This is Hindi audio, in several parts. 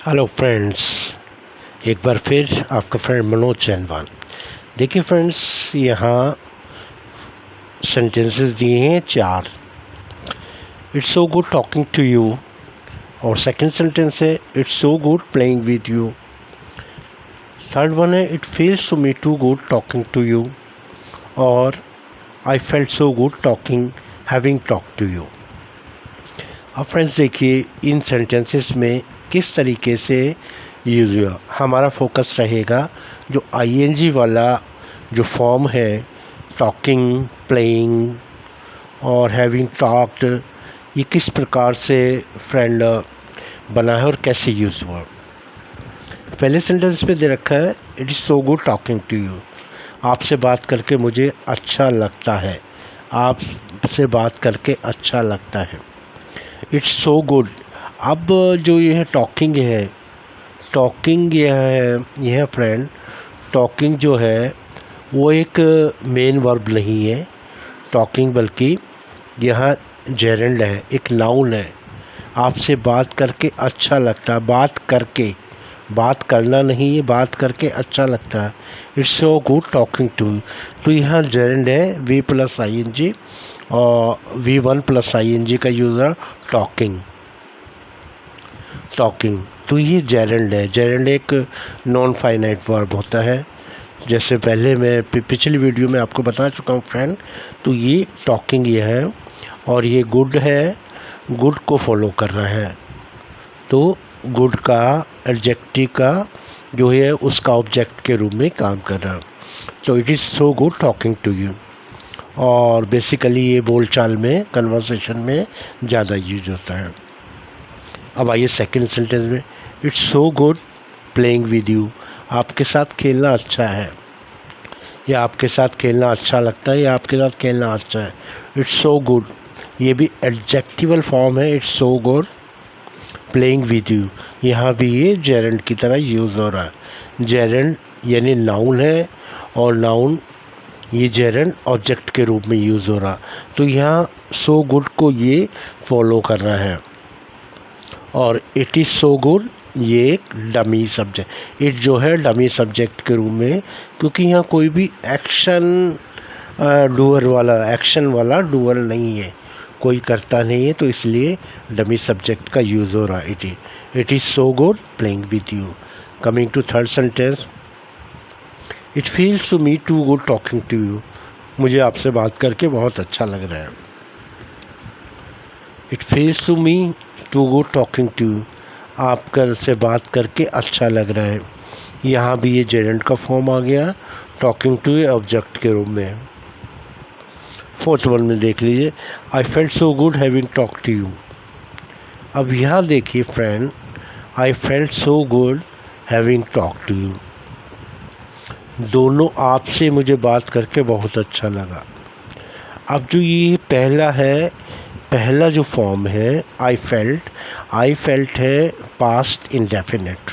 हेलो फ्रेंड्स, एक बार फिर आपका फ्रेंड मनोज चैनवाल। देखिए फ्रेंड्स, यहाँ सेंटेंसेस दिए हैं 4। It's so good talking to you. और सेकंड सेंटेंस है it's so good playing with you. Third one है it feels to me too good talking to you. और I felt so good talking having talk to you. अब फ्रेंड्स देखिए इन सेंटेंसेस में किस तरीके से यूज़ हुआ। हमारा फोकस रहेगा जो आईएनजी वाला जो फॉर्म है, टॉकिंग, प्लेइंग और हैविंग टॉक्ड, ये किस प्रकार से फ्रेंड बना है और कैसे यूज़ हुआ। पहले सेंटेंस पे दे रखा है it is so good talking to you. आपसे बात करके मुझे अच्छा लगता है। आपसे बात करके अच्छा लगता है। It's so good. अब जो ये है टॉकिंग है, टॉकिंग यह है फ्रेंड, टॉकिंग जो है वो एक मेन वर्ब नहीं है टॉकिंग, बल्कि यहाँ जेरेंड है, एक नाउन है। आपसे बात करके अच्छा लगता है, बात करके, बात करना नहीं है, बात करके अच्छा लगता है। It's so good talking to. तो यहाँ जेरेंड है V plus I N G और V1 प्लस आई एन जी का यूज़र टॉकिंग, टॉकिंग। तो ये जेरेंड है। जेरेंड एक नॉन फाइनाइट वर्ब होता है, जैसे पहले मैं पिछली वीडियो में आपको बता चुका हूँ फ्रेंड। तो ये टॉकिंग ये है और ये गुड है, गुड को फॉलो कर रहा है। तो गुड का एडजेक्टिव का जो है उसका ऑब्जेक्ट के रूप में काम कर रहा है। तो it is so good talking to you. और बेसिकली ये बोलचाल में, कन्वर्सेशन में ज़्यादा यूज होता है। अब आइए सेकंड सेंटेंस में, it's so good playing with you. आपके साथ खेलना अच्छा है, या आपके साथ खेलना अच्छा लगता है, या आपके साथ खेलना अच्छा है। इट्स सो गुड, ये भी एडजेक्टिवल फॉर्म है। It's so good playing with you. यहाँ भी ये जेरेंड की तरह यूज़ हो रहा है। जेरेंड यानी नाउन है और नाउन ये जेरेंड ऑब्जेक्ट के रूप में यूज़ हो रहा। तो यहाँ सो गुड को ये फॉलो कर रहा है। और इट इज़ सो गुड ये एक डमी सब्जेक्ट, इट जो है डमी सब्जेक्ट के रूप में, क्योंकि यहाँ कोई भी एक्शन डूअर वाला, एक्शन वाला डूअर नहीं है, कोई करता नहीं है, तो इसलिए डमी सब्जेक्ट का यूज़ हो रहा है। It is so good playing with you. Coming to third sentence, it feels to me too good talking to you. मुझे आपसे बात करके बहुत अच्छा लग रहा है। It feels to me too good talking to you. आपका से बात करके अच्छा लग रहा है। यहाँ भी ये जेरेंड का फॉर्म आ गया, टॉकिंग टू ए ऑब्जेक्ट के रूप में। फोर्थ वन में देख लीजिए, I felt so good having talk to you. अब यहाँ देखिए friend, I felt so good having talk to you, दोनों आपसे मुझे बात करके बहुत अच्छा लगा। अब जो ये पहला है, पहला जो फॉर्म है आई फेल्ट है पास्ट इंडेफिनिट,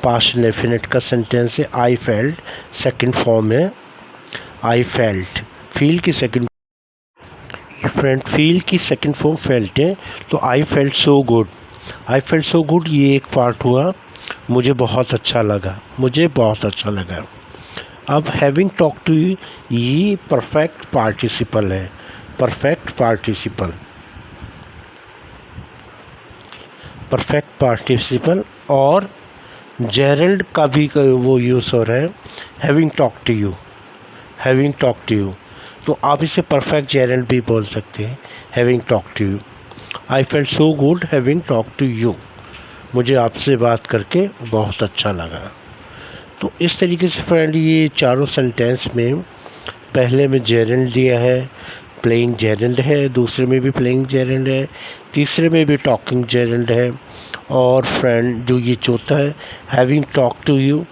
पास्ट इंडेफिनिट का सेंटेंस है। आई फेल्ट सेकंड फॉर्म है आई फेल्ट। फील की सेकंड फ्रेंड, फील की सेकंड फॉर्म फेल्ट है। तो आई फेल्ट सो गुड, आई फेल्ट सो गुड ये एक पार्ट हुआ, मुझे बहुत अच्छा लगा, मुझे बहुत अच्छा लगा। अब हैविंग टॉक टू यू ये परफेक्ट पार्टिसिपल है, परफेक्ट पार्टिसिपल, परफेक्ट पार्टिसिपल। और जेरल्ड का भी वो यूज़ हो रहा है, having talk to you, having talk to you. तो आप इसे परफेक्ट जेरल्ड भी बोल सकते हैं, having talk to you. I felt so good having talk to you, मुझे आपसे बात करके बहुत अच्छा लगा। तो इस तरीके से फ्रेंड ये चारों सेंटेंस में, पहले में जेरेंड दिया है, प्लेइंग जेरेंड है, दूसरे में भी प्लेइंग जेरेंड है, तीसरे में भी टॉकिंग जेरेंड है, और फ्रेंड जो ये चौथा है हैविंग टॉक टू यू,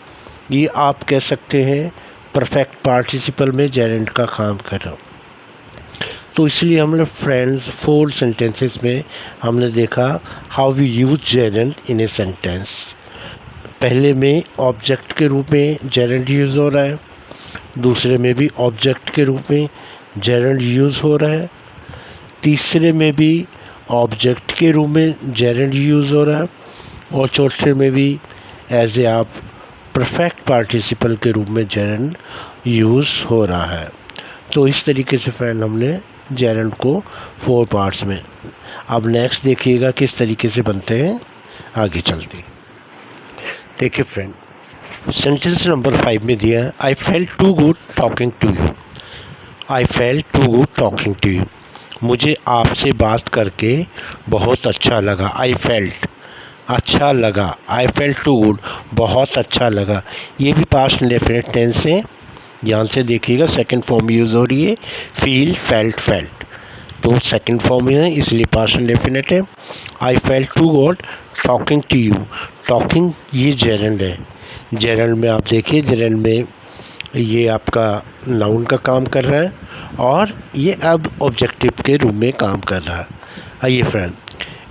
ये आप कह सकते हैं परफेक्ट पार्टिसिपल में जेरेंड का काम कर रहा। तो इसलिए हमने फ्रेंड्स 4 सेंटेंसेस में हमने देखा how we use gerund in a sentence. पहले में ऑब्जेक्ट के रूप में जेरेंड यूज़ हो रहा है, दूसरे में भी ऑब्जेक्ट के रूप में जेरेंड यूज़ हो रहा है, तीसरे में भी ऑब्जेक्ट के रूप में जेरेंड यूज़ हो रहा है, और चौथे में भी एज ए आप परफेक्ट पार्टिसिपल के रूप में जेरेंड यूज़ हो रहा है। तो इस तरीके से फ्रेंड हमने जेरेंड को 4 पार्ट्स में। अब नेक्स्ट देखिएगा किस तरीके से बनते हैं, आगे चलते। देखिए फ्रेंड, सेंटेंस नंबर 5 में दिया है, I felt too good talking to you. I felt too good talking to you, मुझे आपसे बात करके बहुत अच्छा लगा। आई फेल्ट, अच्छा लगा। आई फेल्ट टू गुड, बहुत अच्छा लगा। ये भी पास्ट इंडेफिनिट टेंस है, ध्यान से देखिएगा। सेकंड फॉर्म यूज़ हो रही है, फील, फेल्ट, फेल्ट, तो सेकंड फॉर्म में है इसलिए पास्ट इंडेफिनिट है। I felt too good talking to you, talking ये जेरेंड है। जेरेंड में आप देखिए, जेरेंड में ये आपका नाउन का काम कर रहा है और ये अब ऑब्जेक्टिव के रूप में काम कर रहा है। आइए friend,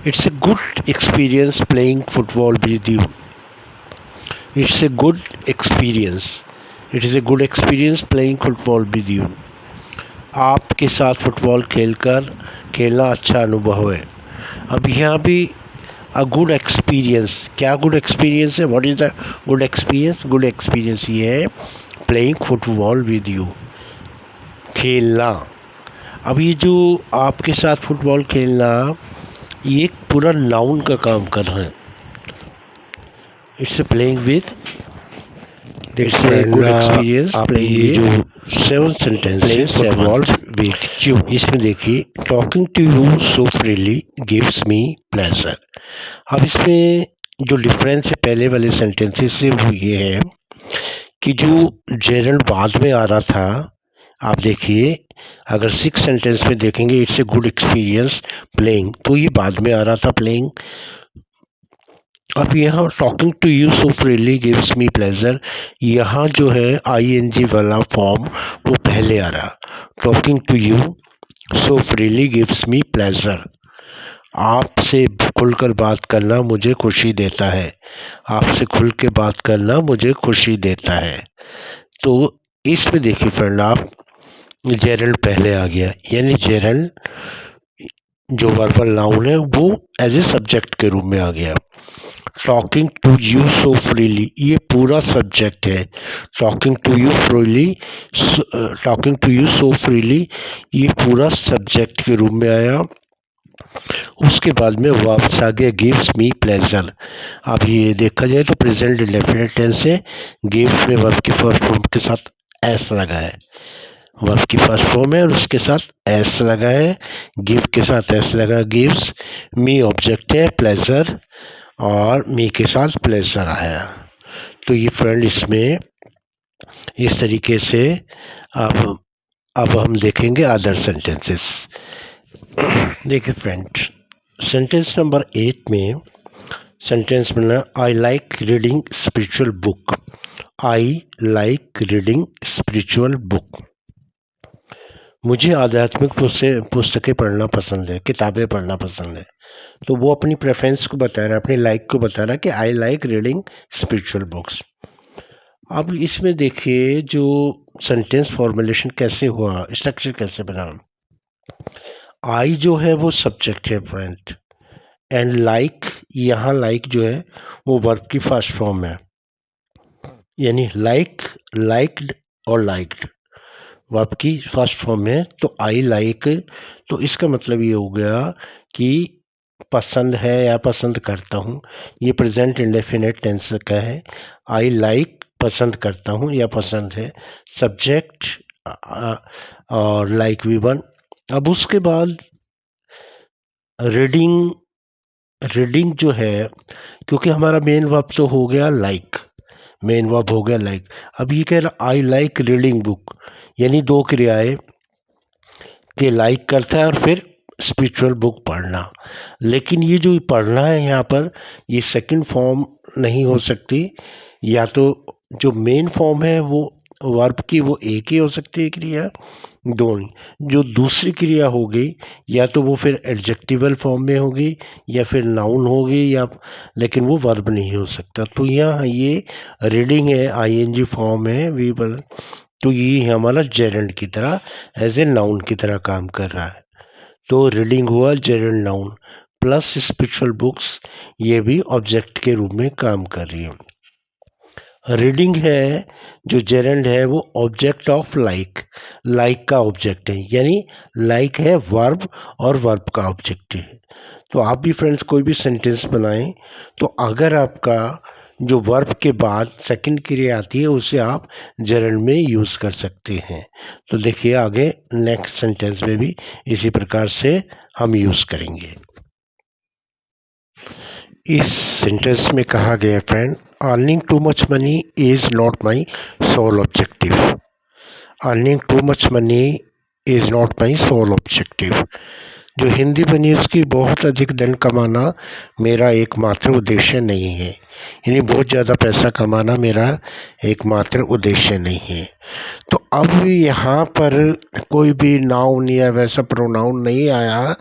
it's a good experience playing football with you. It's a good experience, it is a good experience playing football with you. आपके साथ फुटबॉल खेलना अच्छा अनुभव है। अब यहाँ भी अ गुड एक्सपीरियंस, क्या गुड एक्सपीरियंस है, what is the good experience? Good experience ये है प्लेइंग फुटबॉल विद यू, खेलना। अब ये जो आपके साथ फुटबॉल खेलना, ये एक पूरा नाउन का काम कर रहा है। It's playing with, it's a good experience playing जो 7 सेंटेंसेस फुटबॉल विद यू, इसमें देखिए, talking to you so freely gives me pleasure. अब इसमें जो डिफरेंस है पहले वाले सेंटेंसेस से वो ये है कि जो जेरेंड बाद में आ रहा था, आप देखिए अगर 6 सेंटेंस में देखेंगे, it's a good experience playing, तो ये बाद में आ रहा था प्लेइंग। अब यहाँ talking to you so freely gives me pleasure, यहाँ जो है आईएनजी वाला फॉर्म वो पहले आ रहा। Talking to you so freely gives me pleasure, आपसे खुलकर बात करना मुझे खुशी देता है। आपसे खुल के बात करना मुझे खुशी देता है। तो इसमें देखिए फ्रेंड, आप जेरेंड पहले आ गया, यानी जेरेंड जो वर्बल नाउन है वो एज ए सब्जेक्ट के रूप में आ गया। Talking to you so freely, ये पूरा सब्जेक्ट है। Talking to you freely, talking to you so freely, ये पूरा सब्जेक्ट के रूप में आया। उसके बाद में वापस आ गया गिव्स मी प्लेजर। अब ये देखा जाए तो प्रेजेंट इंडेफिनिट टेंस है, गिव्स में वर्ब की फर्स्ट फॉर्म के साथ एस लगा है, वर्ब की फर्स्ट फॉर्म है और उसके साथ एस लगा है, गिव के साथ एस लगा, गिव्स, मी ऑब्जेक्ट है, प्लेजर और मी के साथ प्लेजर आया। तो ये फ्रेंड इसमें इस तरीके से अब हम देखेंगे अदर सेंटेंसेस। देखिए फ्रेंड, सेंटेंस नंबर 8 में सेंटेंस बना, I like reading spiritual book. I like reading spiritual book, मुझे आध्यात्मिक पुस्तकें पढ़ना पसंद है, किताबें पढ़ना पसंद है। तो वो अपनी प्रेफरेंस को बता रहा है, अपनी लाइक को बता रहा है कि I like reading spiritual books. अब इसमें देखिए जो सेंटेंस फॉर्मुलेशन कैसे हुआ, स्ट्रक्चर कैसे बना। आई जो है वो सब्जेक्ट है फ्रेंड, एंड लाइक, यहाँ लाइक जो है वो वर्ब की फर्स्ट फॉर्म है, यानी लाइक, लाइक्ड और लाइक्ड वर्ब की फर्स्ट फॉर्म है। तो आई लाइक, तो इसका मतलब ये हो गया कि पसंद है या पसंद करता हूँ। ये प्रेजेंट इंडेफिनिट टेंस का है। आई लाइक पसंद करता हूँ या पसंद है, सब्जेक्ट और लाइक वी वन। अब उसके बाद रीडिंग, रीडिंग जो है, क्योंकि हमारा मेन वर्ब तो हो गया लाइक, मेन वर्ब हो गया लाइक। अब ये कह रहा आई लाइक रीडिंग बुक, यानी दो क्रियाएं के लाइक करता है और फिर स्पिरिचुअल बुक पढ़ना। लेकिन ये जो पढ़ना है यहाँ पर, ये सेकंड फॉर्म नहीं हो सकती, या तो जो मेन फॉर्म है वो वर्ब की वो एक ही हो सकती है क्रिया, दो नहीं। जो दूसरी क्रिया होगी या तो वो फिर एडजेक्टिवल फॉर्म में होगी या फिर नाउन होगी, या लेकिन वो वर्ब नहीं हो सकता। तो यहाँ ये रीडिंग है, आईएनजी फॉर्म है, वी पर, तो ये हमारा जेरेंड की तरह एज ए नाउन की तरह काम कर रहा है। तो रीडिंग हुआ gerund noun, plus spiritual books, ये भी ऑब्जेक्ट के रूप में काम कर रही है। रीडिंग है जो जेरेंड है वो ऑब्जेक्ट ऑफ लाइक, लाइक का ऑब्जेक्ट है, यानी लाइक है वर्ब और वर्ब का ऑब्जेक्ट है। तो आप भी फ्रेंड्स कोई भी सेंटेंस बनाएं तो अगर आपका जो वर्ब के बाद सेकंड क्रिया आती है उसे आप जेरेंड में यूज़ कर सकते हैं। तो देखिए आगे नेक्स्ट सेंटेंस में भी इसी प्रकार से हम यूज़ करेंगे। इस सेंटेंस में कहा गया friend, earning too much money is not my sole objective. Earning too much money is not my sole objective. जो हिंदी बनी उसकी बहुत अधिक धन कमाना मेरा एकमात्र उद्देश्य नहीं है, यानी बहुत ज़्यादा पैसा कमाना मेरा एकमात्र उद्देश्य नहीं है। तो अब यहाँ पर कोई भी नाउन या वैसा प्रोनाउन नहीं आया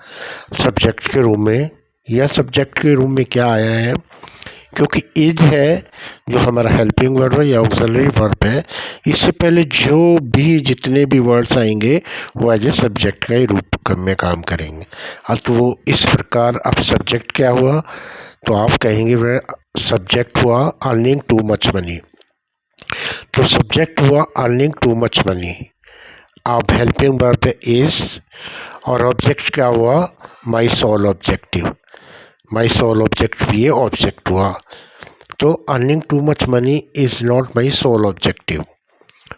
सब्जेक्ट के रूप में, या सब्जेक्ट के रूप में क्या आया है, क्योंकि इज है जो हमारा हेल्पिंग वर्ब है या ऑक्सिलरी वर्ब है, इससे पहले जो भी जितने भी वर्ड्स आएंगे वो एज ए सब्जेक्ट का ही रूप में काम करेंगे। अब तो वो इस प्रकार अब सब्जेक्ट क्या हुआ, तो आप कहेंगे सब्जेक्ट हुआ अर्निंग टू मच मनी। तो सब्जेक्ट हुआ अर्निंग टू मच मनी, अब हेल्पिंग वर्ब है इज, और ऑब्जेक्ट क्या हुआ my sole objective. My sole object भी ये ऑब्जेक्ट हुआ। तो earning too much money is not my sole objective,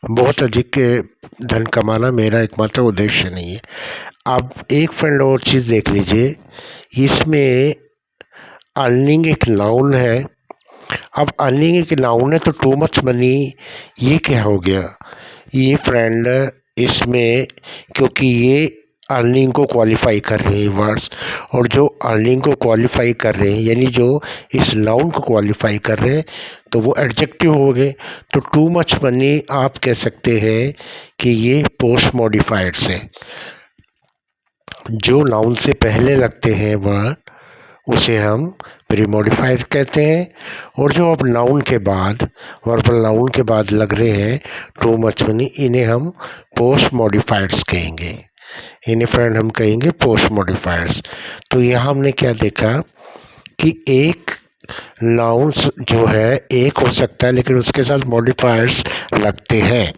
बहुत अधिक धन कमाना मेरा एकमात्र उद्देश्य नहीं है। अब एक फ्रेंड और चीज़ देख लीजिए, इसमें अर्निंग एक नाउन है। अब अर्निंग एक नाउन है तो टू मच मनी ये क्या हो गया, ये फ्रेंड इसमें क्योंकि ये अर्निंग को क्वालिफाई कर रहे हैं वर्ड्स, और जो अर्निंग को क्वालिफाई कर रहे हैं यानी जो इस नाउन को क्वालिफाई कर रहे हैं तो वो एडजेक्टिव हो गए। तो टू मच मनी आप कह सकते हैं कि ये पोस्ट मॉडिफाइड्स है, जो नाउन से पहले लगते हैं वर्ड उसे हम प्री मॉडिफाइड कहते हैं, और जो अब नाउन के बाद वर्बल नाउन के बाद लग रहे हैं टू मच मनी, इन्हें हम पोस्ट मॉडिफाइड्स कहेंगे। इन्हें फ्रेंड हम कहेंगे पोस्ट मॉडिफायर्स। तो यहाँ हमने क्या देखा कि एक नाउन जो है एक हो सकता है लेकिन उसके साथ मॉडिफायर्स लगते हैं।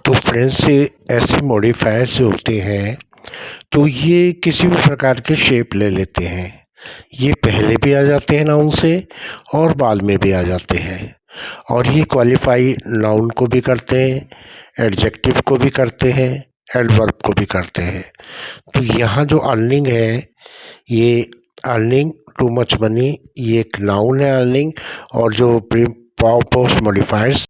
तो फ्रेंड्स ऐसे मॉडिफायर्स होते हैं तो ये किसी भी प्रकार के शेप ले लेते हैं। ये पहले भी आ जाते हैं नाउन से और बाद में भी आ जाते हैं, और ये क्वालिफाई नाउन को भी करते हैं, एडजेक्टिव को भी करते हैं, एडवर्ब को भी करते हैं। तो यहाँ जो अर्निंग है, ये अर्निंग टू मच मनी ये एक नाउन है अर्निंग, और जो पोस्ट मॉडिफायर्स